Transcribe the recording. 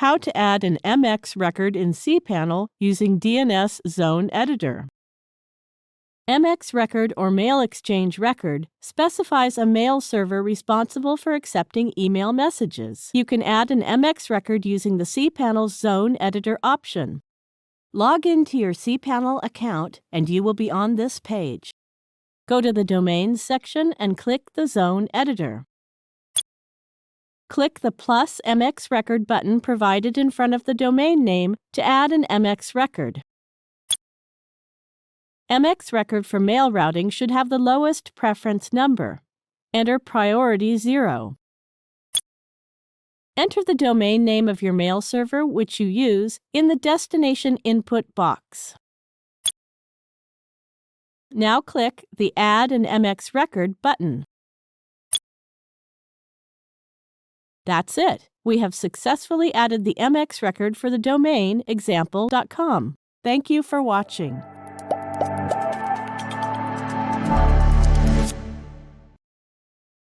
how to add an MX record in cPanel using DNS Zone Editor. MX record or mail exchange record specifies a mail server responsible for accepting email messages. You can add an MX record using the cPanel's Zone Editor option. Log into your cPanel account and you will be on this page. Go to the Domains section and click the Zone Editor. Click the plus MX record button provided in front of the domain name to add an MX record. MX record for mail routing should have the lowest preference number. Enter priority 0. Enter the domain name of your mail server which you use in the destination input box. Now click the Add an MX record button. That's it. We have successfully added the MX record for the domain example.com. Thank you for watching.